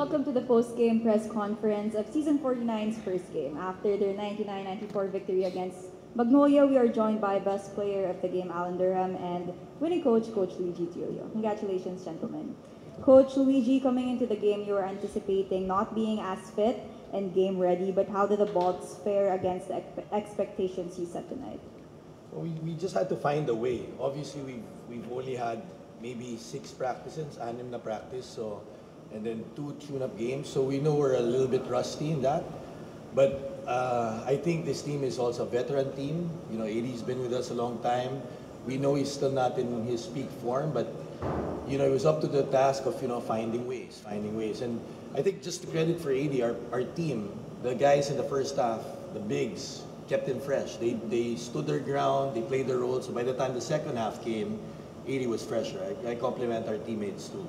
welcome to the post-game press conference of Season 49's first game. After their 99-94 victory against Magnolia, we are joined by best player of the game, Alan Durham, and winning coach, Coach Luigi Tilio. Congratulations, gentlemen. Coach Luigi, coming into the game, you were anticipating not being as fit and game ready, but how did the Bolts fare against the expectations you set tonight? Well, we just had to find a way. Obviously, we've only had maybe 6 practices, 6 na practice, so and then 2 tune-up games. So we know we're a little bit rusty in that. But I think this team is also a veteran team. You know, AD's been with us a long time. We know he's still not in his peak form, but you know, it was up to the task of finding ways. And I think just to credit for AD, our team, the guys in the first half, the bigs, kept him fresh. They stood their ground, they played their role. So by the time the second half came, AD was fresher. I compliment our teammates too.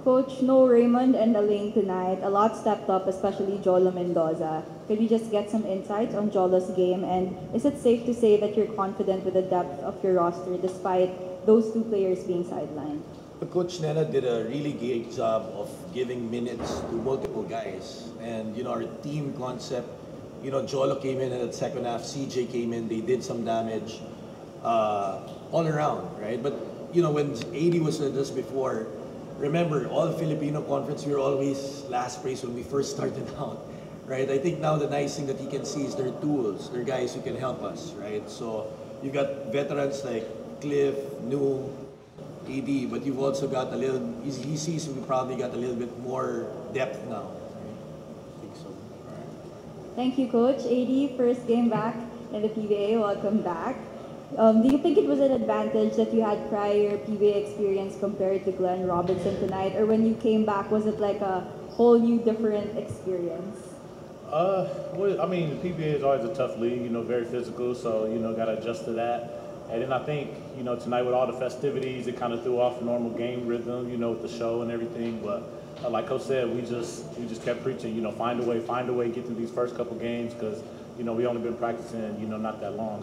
Coach, no Raymond and Elaine tonight. A lot stepped up, especially Jolo Mendoza. Could we just get some insights on Jolo's game? And is it safe to say that you're confident with the depth of your roster despite those 2 players being sidelined? Coach Nena did a really great job of giving minutes to multiple guys. And our team concept, Jolo came in the second half, CJ came in, they did some damage all around, right? But when AD was with us before, remember, all Filipino conference, we were always last place when we first started out, right? I think now the nice thing that he can see is their tools, their guys who can help us, right? So you got veterans like Cliff, New, AD, but you've also got a little, he sees we probably got a little bit more depth now. Right? I think so. All right. Thank you, Coach. AD, first game back in the PBA. Welcome back. Do you think it was an advantage that you had prior PBA experience compared to Glenn Robinson tonight? Or when you came back, was it like a whole new different experience? Well, I mean, the PBA is always a tough league, very physical, so, got to adjust to that. And then I think, tonight with all the festivities, it kind of threw off normal game rhythm, with the show and everything. But like Coach said, we just kept preaching, find a way, get through these first couple games because, we only been practicing, not that long.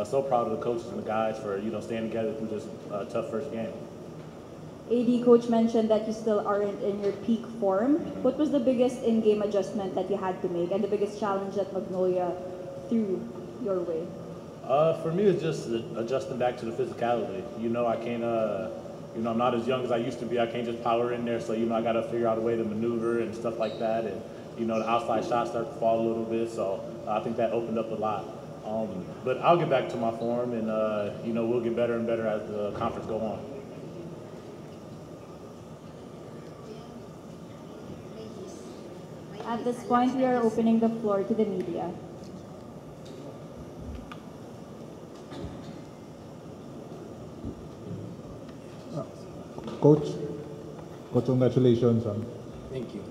So proud of the coaches and the guys for, staying together through this tough first game. AD, Coach mentioned that you still aren't in your peak form. What was the biggest in-game adjustment that you had to make and the biggest challenge that Magnolia threw your way? For me, it's just adjusting back to the physicality. I can't, I'm not as young as I used to be. I can't just power in there. So, I got to figure out a way to maneuver and stuff like that. And, the outside shots start to fall a little bit. So I think that opened up a lot. But I'll get back to my form and, we'll get better and better as the conference go on. At this point, we are opening the floor to the media. Coach, congratulations. Thank you.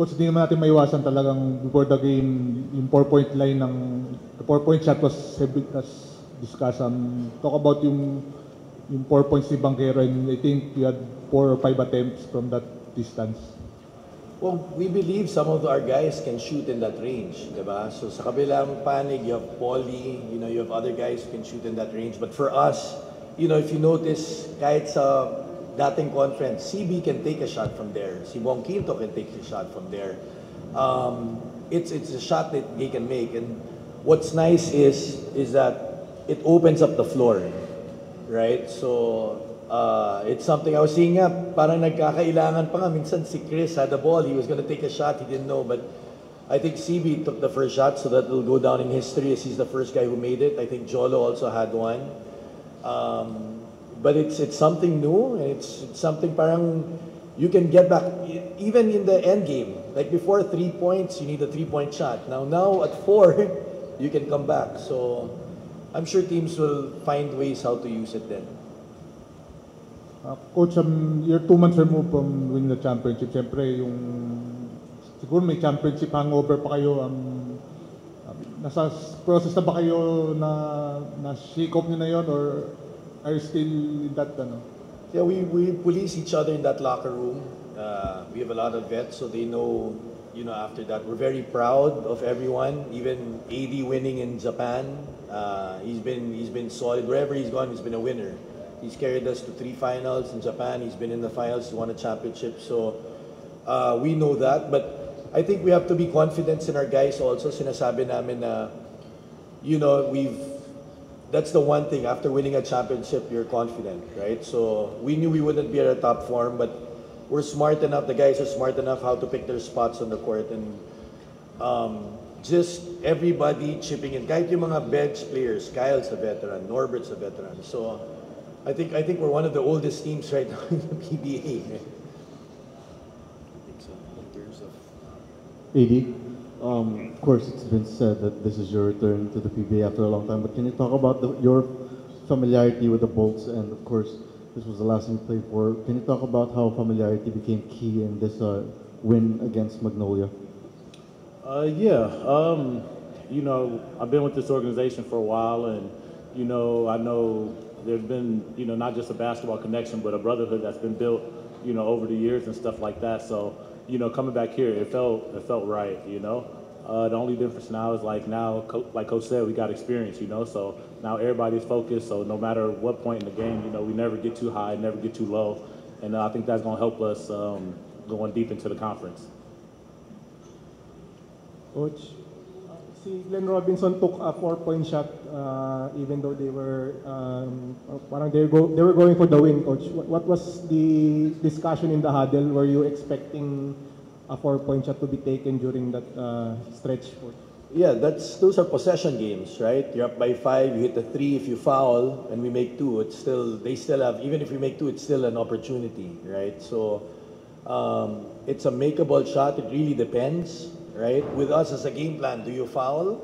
Coach, hindi naman natin maiwasan talagang before the game, yung 4-point line the 4-point shot was discussed. Talk about yung 4 points ni Banquero, and I think you had 4 or 5 attempts from that distance. Well, we believe some of our guys can shoot in that range, diba? So sa kabilang panig, you have Paulie, you have other guys who can shoot in that range. But for us, if you notice, kahit sa dating conference, CB can take a shot from there. Si Bong Quinto can take a shot from there. It's a shot that they can make. And what's nice is that it opens up the floor, right? So it's something I was seeing nga, parang nagkakailangan pa nga. Minsan si Chris had the ball, he was going to take a shot, he didn't know. But I think CB took the first shot, so that will go down in history as he's the first guy who made it. I think Jolo also had one. But it's something new, and it's something parang you can get back, even in the end game. Like before 3 points, you need a 3-point shot. Now at 4, you can come back. So I'm sure teams will find ways how to use it then. Coach, you're 2 months removed from winning the championship. Siyempre, siguro may championship hangover pa kayo. Nasa process na ba kayo na shake off nyo na yun, or are you still in that? Yeah, we police each other in that locker room. We have a lot of vets, so they know, after that. We're very proud of everyone, even AD winning in Japan. He's been solid. Wherever he's gone, he's been a winner. He's carried us to 3 finals in Japan. He's been in the finals, he won a championship. So We know that, but I think we have to be confident in our guys also. Sinasabi namin na, that's the one thing, after winning a championship, you're confident, right? So we knew we wouldn't be at a top form, but we're smart enough, the guys are smart enough how to pick their spots on the court, and just everybody chipping in. Kahit yung mga bench players, Kyle's a veteran, Norbert's a veteran. So I think we're one of the oldest teams right now in the PBA. AD, of course, it's been said that this is your return to the PBA after a long time, but can you talk about your familiarity with the Bolts? And of course, this was the last time you played for. Can you talk about how familiarity became key in this win against Magnolia? I've been with this organization for a while, and, I know there's been, not just a basketball connection, but a brotherhood that's been built, over the years and stuff like that. So, coming back here, it felt right, The only difference now is like Coach said, we got experience, so now everybody's focused. So no matter what point in the game, we never get too high, never get too low. And I think that's going to help us going deep into the conference. Coach, si Glenn Robinson took a 4-point shot even though they were they were going for the win, Coach. What was the discussion in the huddle? Were you expecting a 4-point shot to be taken during that stretch? Yeah, those are possession games, right? You're up by 5, you hit the 3. If you foul and we make 2, they still have, even if we make 2, it's still an opportunity, right? So it's a makeable shot. It really depends, right? With us as a game plan, do you foul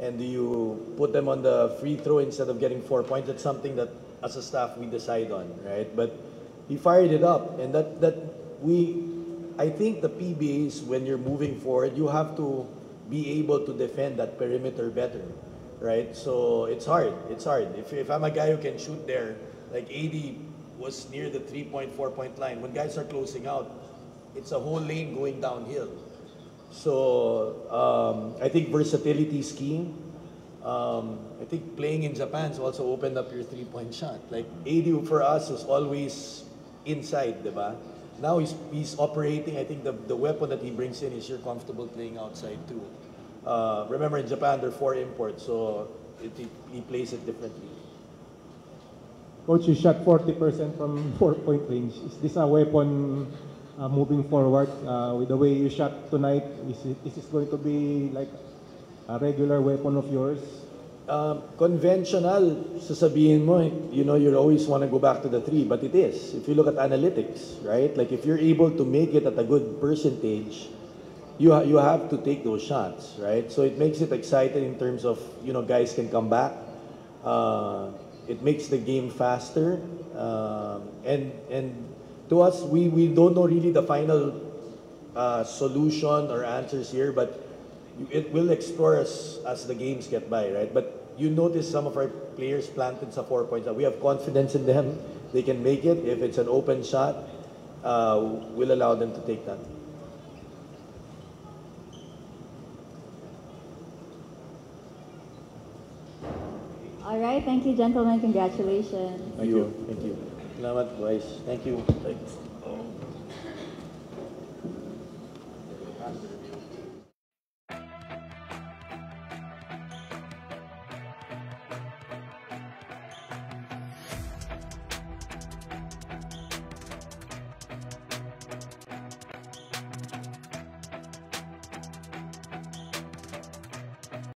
and do you put them on the free throw instead of getting 4 points? That's something that as a staff we decide on, right? But he fired it up, and I think the PBAs, when you're moving forward, you have to be able to defend that perimeter better, right? So it's hard. If I'm a guy who can shoot there, like AD was near the 3-point, 4-point line. When guys are closing out, it's a whole lane going downhill. So I think versatility is key. I think playing in Japan's also opened up your 3-point shot. Like AD for us was always inside, diba? Now he's operating. I think the weapon that he brings in is you're comfortable playing outside too. Remember in Japan there are 4 imports, so he plays it differently. Coach, you shot 40% from 4-point range. Is this a weapon moving forward? With the way you shot tonight, is this going to be like a regular weapon of yours? Conventional, sasabihin mo, you always want to go back to the 3, but it is. If you look at analytics, right? Like if you're able to make it at a good percentage, you have to take those shots, right? So it makes it exciting in terms of, guys can come back. It makes the game faster. And to us, we don't know really the final solution or answers here, but it will explore as the games get by, right? But you notice some of our players planted sa 4 points. We have confidence in them. They can make it. If it's an open shot, we'll allow them to take that. All right, thank you, gentlemen. Congratulations. Thank you. Salamat, boys. Thank you. Thanks.